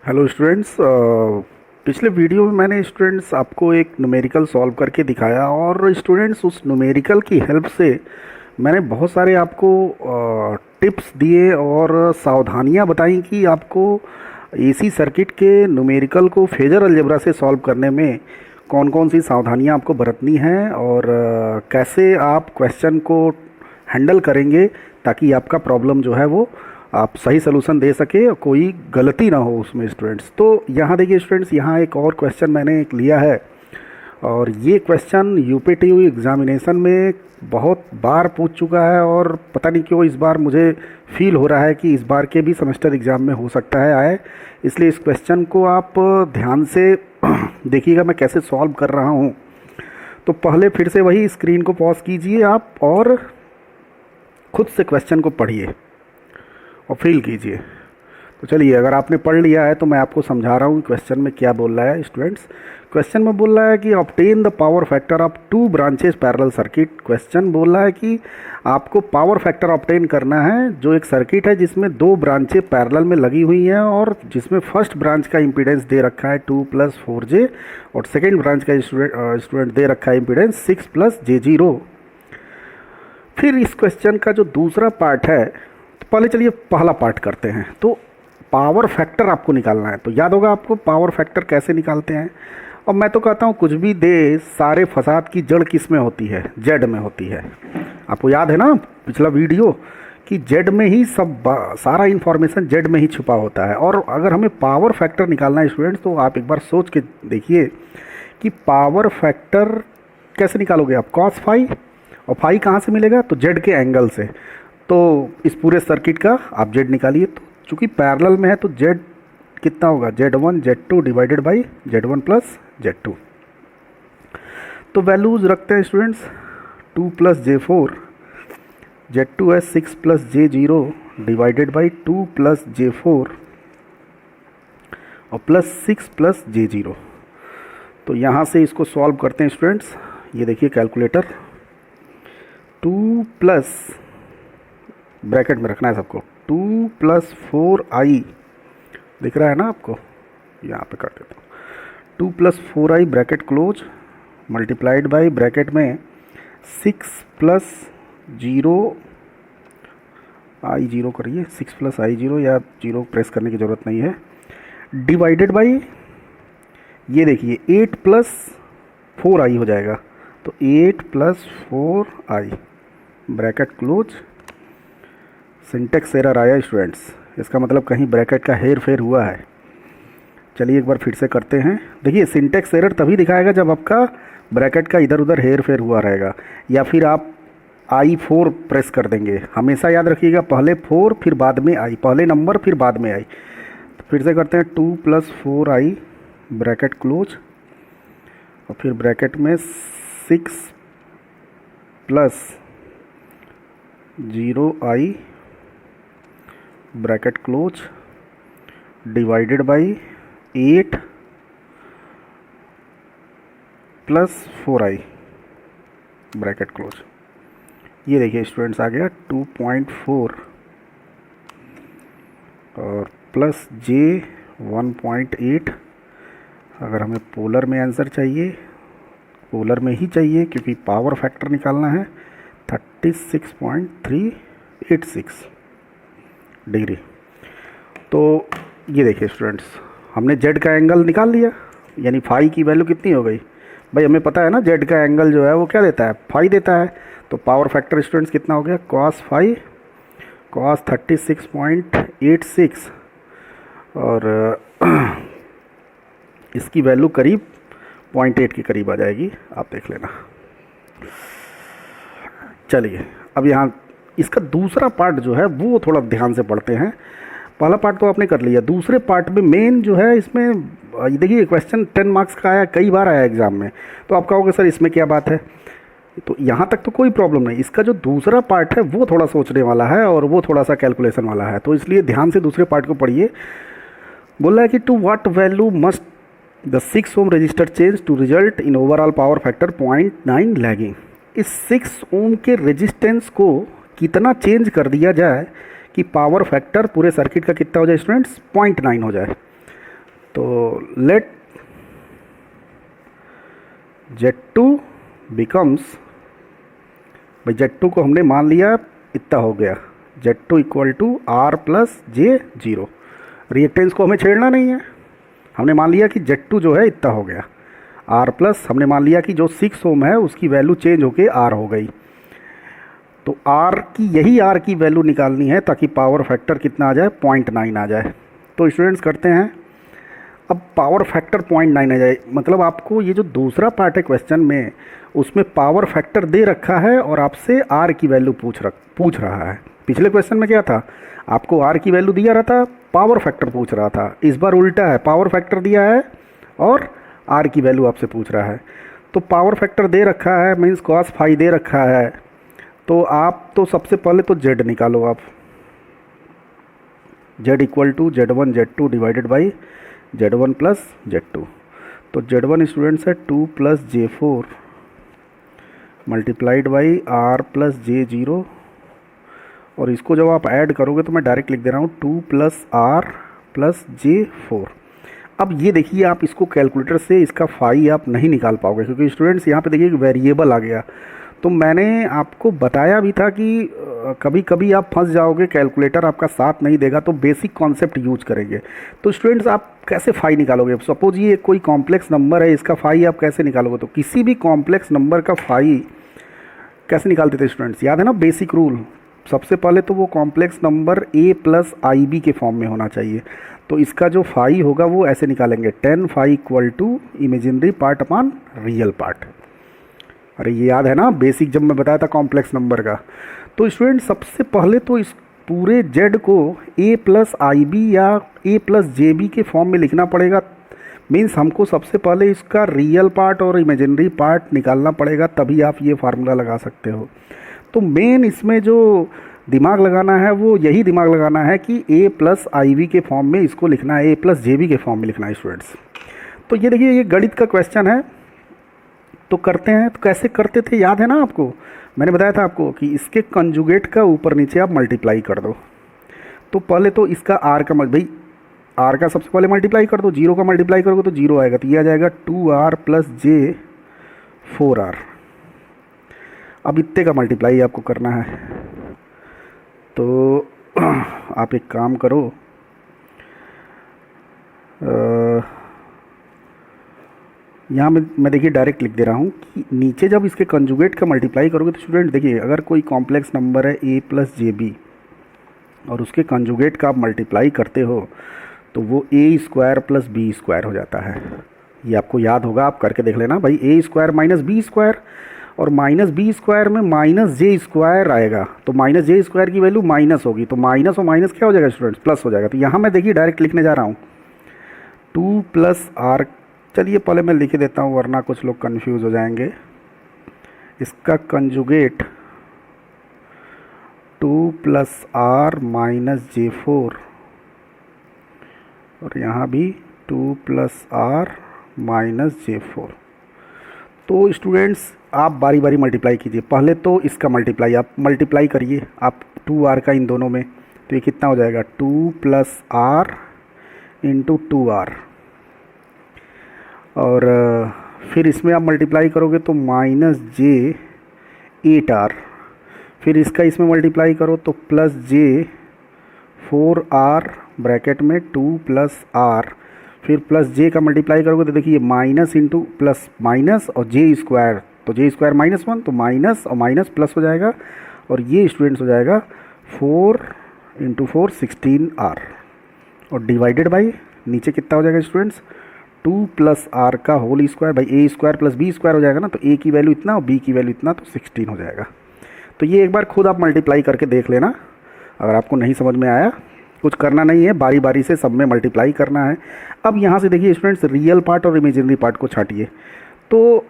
Hello students. पिछले video में मैंने स्टूडेंट्स आपको एक न्यूमेरिकल सॉल्व करके दिखाया और स्टूडेंट्स उस न्यूमेरिकल की हेल्प से मैंने बहुत सारे आपको टिप्स दिए और सावधानियां बताई कि आपको एसी सर्किट के न्यूमेरिकल को फेजर अलजेब्रा से सॉल्व करने में कौन कौन सी सावधानियां आपको बरतनी हैं और कैसे आप क्वेश्चन को हैंडल करेंगे ताकि आपका प्रॉब्लम जो है वो आप सही सोल्यूशन दे सके, कोई गलती ना हो उसमें स्टूडेंट्स। तो यहाँ देखिए स्टूडेंट्स, यहाँ एक और क्वेश्चन मैंने एक लिया है और ये क्वेश्चन यूपीटीयू एग्जामिनेशन में बहुत बार पूछ चुका है और पता नहीं क्यों इस बार मुझे फील हो रहा है कि इस बार के भी सेमेस्टर एग्ज़ाम में हो सकता है आए। इसलिए इस क्वेश्चन को आप ध्यान से देखिएगा मैं कैसे सॉल्व कर रहा हूँ। तो पहले फिर से वही स्क्रीन को पॉज कीजिए आप और खुद से क्वेश्चन को पढ़िए और फील कीजिए। तो चलिए, अगर आपने पढ़ लिया है तो मैं आपको समझा रहा हूँ क्वेश्चन में क्या बोल रहा है स्टूडेंट्स। क्वेश्चन में बोल रहा है कि obtain the power factor of two branches parallel circuit. Question बोल रहा है कि आपको पावर फैक्टर ऑब्टेन करना है जो एक सर्किट है जिसमें दो ब्रांचें पैरेलल में लगी हुई हैं और जिसमें फर्स्ट ब्रांच का इम्पीडेंस दे रखा है 2 + 4j और सेकेंड ब्रांच का स्टूडेंट दे रखा है इम्पीडेंस 6 + j0। फिर इस क्वेश्चन का जो दूसरा पार्ट है, तो पहले चलिए पहला पार्ट करते हैं। तो पावर फैक्टर आपको निकालना है, तो याद होगा आपको पावर फैक्टर कैसे निकालते हैं। और मैं तो कहता हूँ कुछ भी दे, सारे फसाद की जड़ किस में होती है? जेड में होती है। आपको याद है ना पिछला वीडियो कि जेड में ही सारा इन्फॉर्मेशन जेड में ही छुपा होता है। और अगर हमें पावर फैक्टर निकालना है स्टूडेंट्स, तो आप एक बार सोच के देखिए कि पावर फैक्टर कैसे निकालोगे आप। cos फाई, और फाई कहाँ से मिलेगा? तो जेड के एंगल से। तो इस पूरे सर्किट का आप जेड निकालिए। तो चूँकि पैरेलल में है तो जेड कितना होगा? Z1 Z2 divided by Z1 + Z2। तो वैल्यूज रखते हैं स्टूडेंट्स, 2 + j4, Z2 है 6 + j0 डिवाइडेड बाई 2 + j4 और +6 + j0। तो यहाँ से इसको सॉल्व करते हैं स्टूडेंट्स। ये देखिए कैलकुलेटर, 2 + ब्रैकेट में रखना है सबको, 2 + 4i दिख रहा है ना आपको, यहाँ पे कर देता हूँ। 2 + 4i bracket close multiplied by bracket में 6 + 0 i0 करिए, 6 + i0 या 0 प्रेस करने की ज़रूरत नहीं है, डिवाइडेड बाई ये देखिए 8 + 4i हो जाएगा। तो 8 + 4i bracket close. Syntax error आया स्टूडेंट्स, इसका मतलब कहीं ब्रैकेट का हेर फेर हुआ है। चलिए एक बार फिर से करते हैं। देखिए सिंटेक्स एरर तभी दिखाएगा जब आपका ब्रैकेट का इधर उधर हेर फेर हुआ रहेगा, या फिर आप I4 प्रेस कर देंगे। हमेशा याद रखिएगा पहले 4 फिर बाद में I, पहले नंबर फिर बाद में I। तो फिर से करते हैं, 2 + 4i ब्रैकेट क्लोज और फिर ब्रैकेट में 6 + 0i bracket close divided by 8 + 4i bracket close. ये देखिए स्टूडेंट्स आ गया 2.4 और +j 1.8। अगर हमें पोलर में आंसर चाहिए, पोलर में ही चाहिए क्योंकि पावर फैक्टर निकालना है, 36.386 डिग्री। तो ये देखिए स्टूडेंट्स, हमने जेड का एंगल निकाल लिया, यानी फाई की वैल्यू कितनी हो गई भाई? हमें पता है ना जेड का एंगल जो है वो क्या देता है? फाई देता है। तो पावर फैक्टर स्टूडेंट्स कितना हो गया? cos फाई, cos 36.86 और इसकी वैल्यू करीब 0.8 के करीब आ जाएगी, आप देख लेना। चलिए अब यहाँ इसका दूसरा पार्ट जो है वो थोड़ा ध्यान से पढ़ते हैं। पहला पार्ट तो आपने कर लिया, दूसरे पार्ट में मेन जो है इसमें देखिए क्वेश्चन 10 मार्क्स का आया, कई बार आया एग्जाम में। तो आप कहोगे सर इसमें क्या बात है? तो यहाँ तक तो कोई प्रॉब्लम नहीं, इसका जो दूसरा पार्ट है वो थोड़ा सोचने वाला है और वो थोड़ा सा कैलकुलेशन वाला है। तो इसलिए ध्यान से दूसरे पार्ट को पढ़िए। बोल रहा है कि to what value must the 6 ohm register change to result in overall power factor 0.9 lagging. इस 6 ओम के रेजिस्टेंस को कितना चेंज कर दिया जाए कि पावर फैक्टर पूरे सर्किट का कितना हो जाए स्टूडेंट्स? 0.9 हो जाए। तो लेट Z2 बिकम्स, भाई Z2 को हमने मान लिया इतना हो गया, Z2 equal to R plus J0। Reactance को हमें छेड़ना नहीं है, हमने मान लिया कि Z2 जो है इतना हो गया, R प्लस हमने मान लिया कि जो 6 ओम है उसकी वैल्यू चेंज होके R हो गई। तो R की, यही R की वैल्यू निकालनी है ताकि पावर फैक्टर कितना आ जाए, 0.9 आ जाए। तो स्टूडेंट्स करते हैं, अब पावर फैक्टर 0.9 आ जाए, मतलब आपको ये जो दूसरा पार्ट है क्वेश्चन में, उसमें पावर फैक्टर दे रखा है और आपसे R की वैल्यू पूछ रहा है। पिछले क्वेश्चन में क्या था, आपको R की वैल्यू दिया रहा था, पावर फैक्टर पूछ रहा था। इस बार उल्टा है, पावर फैक्टर दिया है और R की वैल्यू आपसे पूछ रहा है। तो पावर फैक्टर दे रखा है, मीन्स cos फाई दे रखा है, तो आप तो सबसे पहले तो Z निकालो आप, Z equal to Z1 Z2 divided by Z1 plus Z2। तो Z1 स्टूडेंट्स है 2 plus J4 multiplied by R plus J0, और इसको जब आप ऐड करोगे तो मैं डायरेक्ट लिख दे रहा हूँ 2 प्लस R प्लस J4। अब ये देखिए, आप इसको कैलकुलेटर से इसका फाई आप नहीं निकाल पाओगे, क्योंकि स्टूडेंट्स यहाँ पे देखिए वेरिएबल आ गया। तो मैंने आपको बताया भी था कि कभी कभी आप फंस जाओगे, कैलकुलेटर आपका साथ नहीं देगा, तो बेसिक कॉन्सेप्ट यूज करेंगे। तो स्टूडेंट्स आप कैसे फाई निकालोगे, सपोज ये कोई कॉम्प्लेक्स नंबर है, इसका फाई आप कैसे निकालोगे। तो किसी भी कॉम्प्लेक्स नंबर का फाई कैसे निकालते थे स्टूडेंट्स, याद है ना बेसिक रूल। सबसे पहले तो वो complex number a plus i b के फॉर्म में होना चाहिए। तो इसका जो फाई होगा वो ऐसे निकालेंगे, 10 phi equal to imaginary part upon real part. अरे ये याद है ना बेसिक, जब मैं बताया था कॉम्प्लेक्स नंबर का। तो स्टूडेंट सबसे पहले तो इस पूरे z को a प्लस आई बी या a प्लस जे बी के फॉर्म में लिखना पड़ेगा। मीन्स हमको सबसे पहले इसका रियल पार्ट और इमेजिनरी पार्ट निकालना पड़ेगा, तभी आप ये फार्मूला लगा सकते हो। तो मेन इसमें जो दिमाग लगाना है वो यही दिमाग लगाना है कि a प्लस आई बी के फॉर्म में इसको लिखना है, a प्लस जे बी के फॉर्म में लिखना है स्टूडेंट्स। तो ये देखिए, ये गणित का क्वेश्चन है, तो करते हैं। तो कैसे करते थे याद है ना आपको, मैंने बताया था आपको कि इसके कंजुगेट का ऊपर नीचे आप मल्टीप्लाई कर दो। तो पहले तो इसका आर का भाई आर का सबसे पहले मल्टीप्लाई कर दो, 0 का मल्टीप्लाई करोगे तो 0 आएगा, तो ये आ जाएगा 2r प्लस J4r। अब इतने का मल्टीप्लाई आपको करना है। तो आप एक काम करो, यहाँ मैं देखिए डायरेक्ट लिख दे रहा हूँ कि नीचे जब इसके कंजुगेट का मल्टीप्लाई करोगे तो स्टूडेंट देखिए, अगर कोई कॉम्प्लेक्स नंबर है a प्लस जे बी और उसके कंजुगेट का आप मल्टीप्लाई करते हो तो वो a square plus b square हो जाता है। ये आपको याद होगा, आप करके देख लेना भाई, a square minus b square, और माइनस बी स्क्वायर में माइनस जे स्क्वायर आएगा, तो माइनस जे स्क्वायर की वैल्यू माइनस होगी, तो माइनस और माइनस क्या हो जाएगा स्टूडेंट्स, प्लस हो जाएगा। तो यहाँ मैं देखिए डायरेक्ट लिखने जा रहा हूँ 2 प्लस आर। चलिए पहले मैं लिख देता हूँ वरना कुछ लोग कंफ्यूज हो जाएंगे। इसका conjugate 2 plus are minus J4, और यहाँ भी 2 प्लस आर माइनस J4। तो स्टूडेंट्स आप बारी बारी मल्टीप्लाई कीजिए, पहले तो इसका मल्टीप्लाई आप मल्टीप्लाई करिए आप 2r का इन दोनों में, तो ये कितना हो जाएगा 2 प्लस आर इंटू 2r, और फिर इसमें आप मल्टीप्लाई करोगे तो माइनस J8r, फिर इसका इसमें मल्टीप्लाई करो तो प्लस J4r ब्रैकेट में 2 प्लस आर, फिर प्लस J का मल्टीप्लाई करोगे तो देखिए माइनस इंटू प्लस माइनस और J स्क्वायर, तो J स्क्वायर माइनस 1, तो माइनस और माइनस प्लस हो जाएगा, और ये स्टूडेंट्स हो जाएगा 4 इंटू 4 16r, और डिवाइडेड बाई नीचे कितना हो जाएगा स्टूडेंट्स 2 प्लस आर का होल स्क्वायर, भाई a square plus b square हो जाएगा ना, तो a की वैल्यू इतना और b की वैल्यू इतना, तो 16 हो जाएगा। तो ये एक बार खुद आप मल्टीप्लाई करके देख लेना, अगर आपको नहीं समझ में आया कुछ करना नहीं है, बारी बारी से सब में मल्टीप्लाई करना है। अब यहाँ से देखिए स्टूडेंट्स रियल पार्ट और इमेजिनरी पार्ट को छाटिए। तो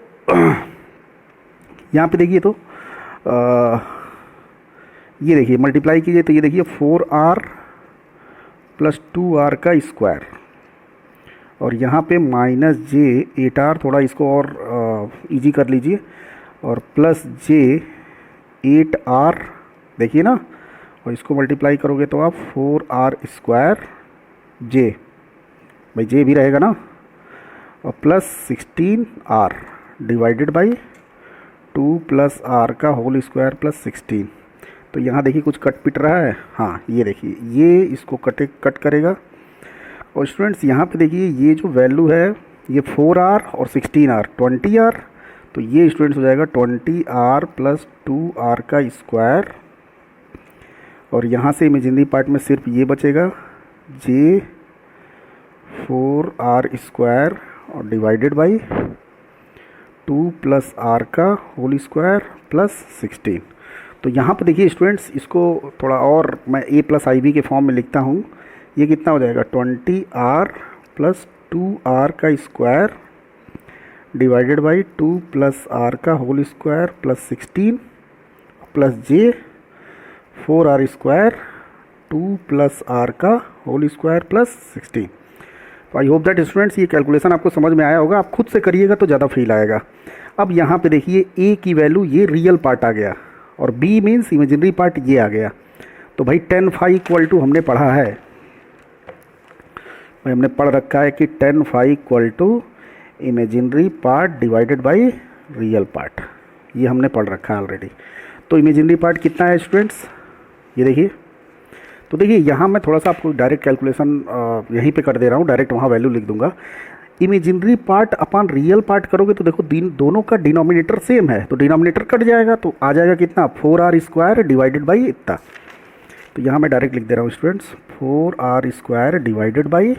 यहाँ पे देखिए, तो ये देखिए मल्टीप्लाई कीजिए, तो ये देखिए 4r प्लस 2r का स्क्वायर, और यहाँ पे माइनस J8r, थोड़ा इसको और इजी कर लीजिए, और प्लस J8r देखिए ना, और इसको मल्टीप्लाई करोगे तो आप 4r स्क्वायर J भाई जे भी रहेगा ना, और plus 16r divided by 2 plus are का होल स्क्वायर प्लस 16। तो यहाँ देखिए कुछ कट पिट रहा है, हाँ ये देखिए ये इसको कट करेगा। और स्टूडेंट्स यहाँ पे देखिए ये जो वैल्यू है ये 4r और 16r 20r, तो ये स्टूडेंट्स हो जाएगा 20r प्लस 2r का स्क्वायर। और यहाँ से इमेजिनरी पार्ट में सिर्फ ये बचेगा जे 4r स्क्वायर और डिवाइडेड बाई 2 प्लस आर का होल स्क्वायर प्लस 16। तो यहाँ पर देखिए स्टूडेंट्स इसको थोड़ा और मैं a प्लस आई बी के फॉर्म में लिखता हूँ। ये कितना हो जाएगा 20r प्लस 2r का square divided by 2 plus are का whole square plus 16 plus J 4r square 2 plus are का होल स्क्वायर प्लस 16। तो आई होप दैट स्टूडेंट्स ये कैलकुलेशन आपको समझ में आया होगा। आप खुद से करिएगा तो ज़्यादा फील आएगा। अब यहाँ पे देखिए a की वैल्यू ये रियल पार्ट आ गया और b मीन्स इमेजिनरी पार्ट ये आ गया। तो भाई tan phi इक्वल टू हमने पढ़ा है, भाई हमने पढ़ रखा है कि tan phi equal to imaginary part divided by real part, ये हमने पढ़ रखा है ऑलरेडी। तो इमेजिनरी पार्ट कितना है स्टूडेंट्स, ये देखिए। तो देखिए यहाँ मैं थोड़ा सा आपको डायरेक्ट कैलकुलेशन यहीं पे कर दे रहा हूँ, डायरेक्ट वहाँ वैल्यू लिख दूंगा। इमेजिनरी पार्ट अपन रियल पार्ट करोगे तो देखो दोनों का डिनोमिनेटर सेम है, तो डिनोमिनेटर कट जाएगा तो आ जाएगा कितना 4r स्क्वायर डिवाइडेड बाई इतना। तो यहाँ मैं डायरेक्ट लिख दे रहा हूँ students 4r square divided by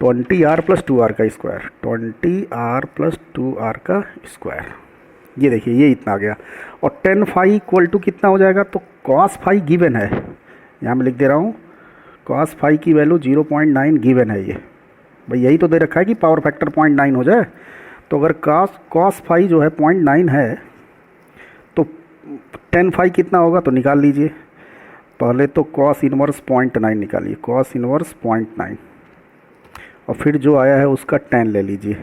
20r plus 2r का स्क्वायर, 20r प्लस 2r का स्क्वायर। ये देखिए ये इतना आ गया। और tan phi इक्वल टू कितना हो जाएगा, तो cos phi गिवन है, यहाँ मैं लिख दे रहा हूँ cos phi की वैल्यू 0.9 गिवन है। ये भाई यही तो दे रखा है कि पावर फैक्टर 0.9 हो जाए। तो अगर cos phi जो है 0.9 है तो tan phi कितना होगा, तो निकाल लीजिए। पहले तो cos इनवर्स 0.9 निकालिए, cos इनवर्स 0.9 और फिर जो आया है उसका tan ले लीजिए,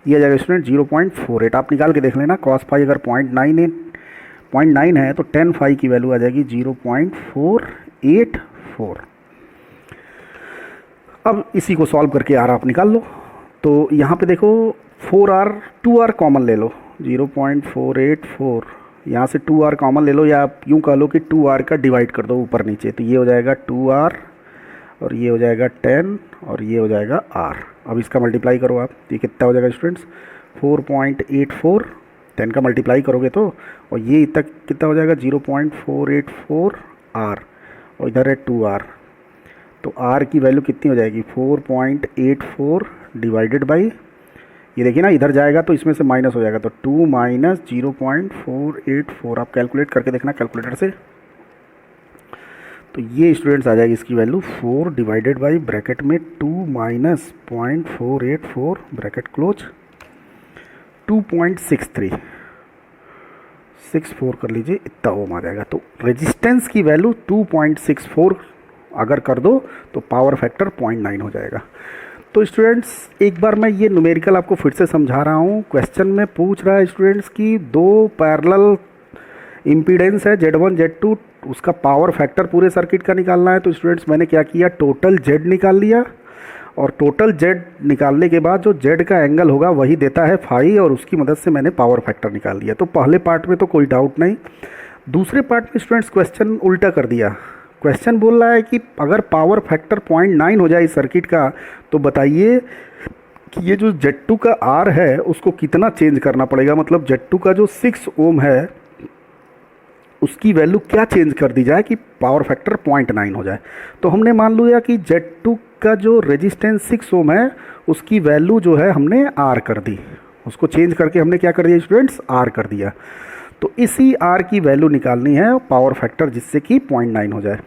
ये आ जाएगा स्टूडेंट 0.48। आप निकाल के देख लेना, cos phi अगर 0.9 है तो tan phi की वैल्यू आ जाएगी 0.484। अब इसी को सॉल्व करके आर आप निकाल लो। तो यहाँ पे देखो 4r 2r कॉमन ले लो, 0.484, यहाँ से 2r कॉमन ले लो, या आप यूँ कह लो कि 2r का डिवाइड कर दो ऊपर नीचे, तो ये हो जाएगा 2r और ये हो जाएगा 10 और ये हो जाएगा r। अब इसका मल्टीप्लाई करो आप, ये कितना हो जाएगा स्टूडेंट्स 4.84, 10 का मल्टीप्लाई करोगे तो, और ये तक कितना हो जाएगा 0.484 r और इधर है 2r। तो r की वैल्यू कितनी हो जाएगी 4.84 डिवाइडेड बाई, ये देखिए ना इधर जाएगा तो इसमें से माइनस हो जाएगा, तो 2 माइनस 0.484। आप कैलकुलेट करके देखना कैलकुलेटर से। तो ये स्टूडेंट्स आ जाएगी इसकी वैल्यू 4 डिवाइडेड बाई ब्रैकेट में 2 माइनस 0.484 ब्रैकेट क्लोज 2.63 64 कर लीजिए, इतना ओम आ जाएगा। तो रेजिस्टेंस की वैल्यू 2.64 अगर कर दो तो पावर फैक्टर 0.9 हो जाएगा। तो स्टूडेंट्स एक बार मैं ये न्यूमेरिकल आपको फिर से समझा रहा हूँ। क्वेश्चन में पूछ रहा है स्टूडेंट्स की दो पैरेलल इम्पीडेंस है Z1 Z2, उसका पावर फैक्टर पूरे सर्किट का निकालना है। तो स्टूडेंट्स मैंने क्या किया, टोटल Z निकाल लिया और टोटल Z निकालने के बाद जो Z का एंगल होगा वही देता है फाई, और उसकी मदद से मैंने पावर फैक्टर निकाल लिया। तो पहले पार्ट में तो कोई डाउट नहीं। दूसरे पार्ट में स्टूडेंट्स क्वेश्चन उल्टा कर दिया। क्वेश्चन बोल रहा है कि अगर पावर फैक्टर 0.9 हो जाए इस सर्किट का, तो बताइए कि ये जो Z2 का R है उसको कितना चेंज करना पड़ेगा, मतलब Z2 का जो 6 ओम है उसकी वैल्यू क्या चेंज कर दी जाए कि पावर फैक्टर 0.9 हो जाए। तो हमने मान लिया कि Z2 का जो रेजिस्टेंस 6 ओम है उसकी वैल्यू जो है हमने R कर दी, उसको चेंज करके हमने क्या कर दिया स्टूडेंट्स, R कर दिया। तो इसी R की वैल्यू निकालनी है पावर फैक्टर जिससे कि 0.9 हो जाए।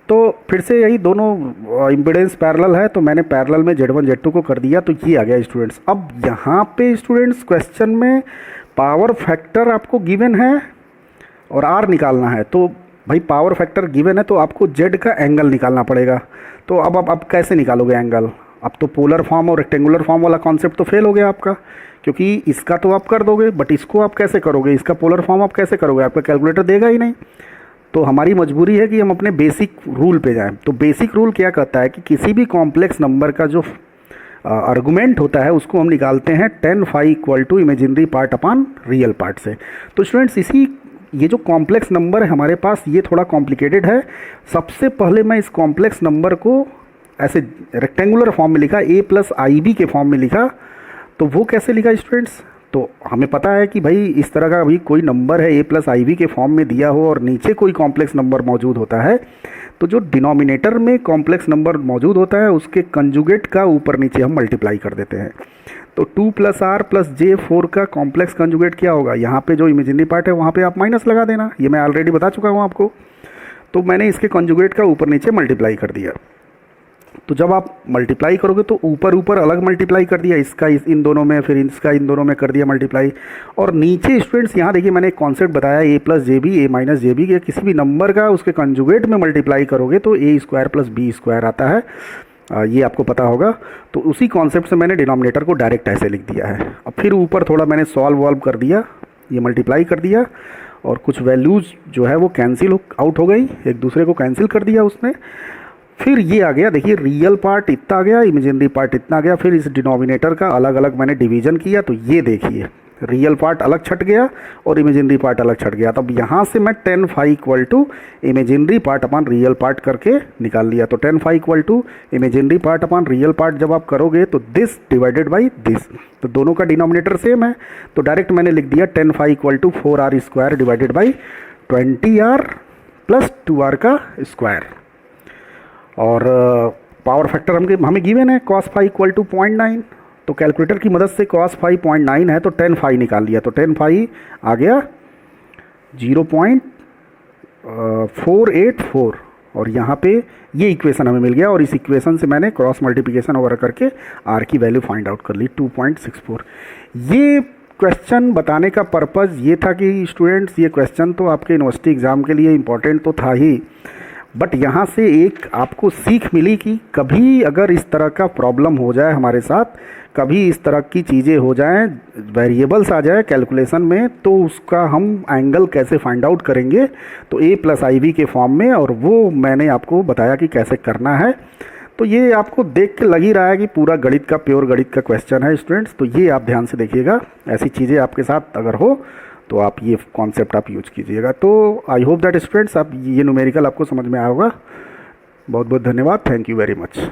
तो फिर से यही दोनों इम्पीडेंस पैरेलल है, तो मैंने पैरेलल में Z1 Z2 को कर दिया, तो ये आ गया स्टूडेंट्स। अब यहाँ पे स्टूडेंट्स क्वेश्चन में पावर फैक्टर आपको गिवन है और R निकालना है। तो भाई पावर फैक्टर गिवन है तो आपको Z का एंगल निकालना पड़ेगा। तो अब कैसे निकालोगे एंगल, अब तो पोलर फॉर्म और रेक्टेंगुलर फॉर्म वाला कॉन्सेप्ट तो फेल हो गया आपका, क्योंकि इसका तो आप कर दोगे बट इसको आप कैसे करोगे, इसका पोलर फॉर्म आप कैसे करोगे, आपका कैलकुलेटर देगा ही नहीं। तो हमारी मजबूरी है कि हम अपने बेसिक रूल पे जाएं। तो बेसिक रूल क्या कहता है कि किसी भी कॉम्प्लेक्स नंबर का जो आर्गुमेंट होता है उसको हम निकालते हैं tan phi equal to imaginary part upon real part से। तो स्टूडेंट्स ये जो कॉम्प्लेक्स नंबर है हमारे पास ये थोड़ा कॉम्प्लिकेटेड है। सबसे पहले मैं इस कॉम्प्लेक्स नंबर को ऐसे रेक्टेंगुलर फॉर्म में लिखा, a प्लस आई बी के फॉर्म में लिखा। तो वो कैसे लिखा स्टूडेंट्स? तो हमें पता है कि भाई इस तरह का अभी कोई नंबर है a प्लस आई बी के फॉर्म में दिया हो और नीचे कोई कॉम्प्लेक्स नंबर मौजूद होता है, तो जो डिनोमिनेटर में कॉम्प्लेक्स नंबर मौजूद होता है उसके कंजुगेट का ऊपर नीचे हम मल्टीप्लाई कर देते हैं। तो 2 प्लस आर प्लस जे 4 का कॉम्प्लेक्स कंजुगेट क्या होगा? यहाँ पे जो इमेजिनरी पार्ट है वहाँ पे आप माइनस लगा देना, ये मैं ऑलरेडी बता चुका हूँ आपको। तो मैंने इसके कंजुगेट का ऊपर नीचे मल्टीप्लाई कर दिया। तो जब आप मल्टीप्लाई करोगे तो ऊपर ऊपर अलग मल्टीप्लाई कर दिया, इसका इन दोनों में, फिर इसका इन दोनों में कर दिया मल्टीप्लाई। और नीचे स्टूडेंट्स यहाँ देखिए मैंने एक कॉन्सेप्ट बताया, ए प्लस जे बी, ए माइनस जे बी, किसी भी नंबर का उसके कंजुगेट में मल्टीप्लाई करोगे तो ए स्क्वायर प्लस बी स्क्वायर आता है, ये आपको पता होगा। तो उसी कॉन्सेप्ट से मैंने डिनोमिनेटर को डायरेक्ट ऐसे लिख दिया है। अब फिर ऊपर थोड़ा मैंने सॉल्व वॉल्व कर दिया, ये मल्टीप्लाई कर दिया और कुछ वैल्यूज़ जो है वो कैंसिल आउट हो गई, एक दूसरे को कैंसिल कर दिया उसने। फिर ये आ गया, देखिए रियल पार्ट इतना आ गया, इमेजिनरी पार्ट इतना आ गया। फिर इस डिनोमिनेटर का अलग अलग मैंने डिवीजन किया, तो ये देखिए रियल पार्ट अलग छट गया और इमेजिनरी पार्ट अलग छट गया। तब यहाँ से मैं tan phi equal to imaginary part upon real part करके निकाल लिया। तो tan phi equal to imaginary part upon real part जब आप करोगे तो दिस डिवाइडेड बाई दिस, तो दोनों का डिनोमिनेटर सेम है। तो डायरेक्ट मैंने लिख दिया tan phi equal to 4r square divided by 20r plus 2r का स्क्वायर। और पावर फैक्टर हमें गिवन है cos phi इक्वल टू 0.9, तो कैलकुलेटर की मदद से cos phi 0.9 है तो tan phi निकाल लिया। तो tan phi आ गया 0.484 और यहाँ पे ये इक्वेशन हमें मिल गया और इस इक्वेशन से मैंने क्रॉस मल्टीप्लिकेशन वगैरह करके r की वैल्यू फाइंड आउट कर ली 2.64। ये क्वेश्चन बताने का पर्पज़ ये था कि स्टूडेंट्स ये क्वेश्चन तो आपके यूनिवर्सिटी एग्ज़ाम के लिए इम्पोर्टेंट तो था ही, बट यहाँ से एक आपको सीख मिली कि कभी अगर इस तरह का प्रॉब्लम हो जाए हमारे साथ, कभी इस तरह की चीज़ें हो जाएं, वेरिएबल्स आ जाए कैलकुलेशन में, तो उसका हम एंगल कैसे फाइंड आउट करेंगे, तो a प्लस आई बी के फॉर्म में, और वो मैंने आपको बताया कि कैसे करना है। तो ये आपको देख के लग ही रहा है कि पूरा गणित का, प्योर गणित का क्वेश्चन है स्टूडेंट्स। तो ये आप ध्यान से देखिएगा, ऐसी चीज़ें आपके साथ अगर हो तो आप ये कॉन्सेप्ट आप यूज कीजिएगा। तो आई होप दैट स्टूडेंट्स आप ये न्यूमेरिकल आपको समझ में आया होगा। बहुत बहुत धन्यवाद, थैंक यू वेरी मच।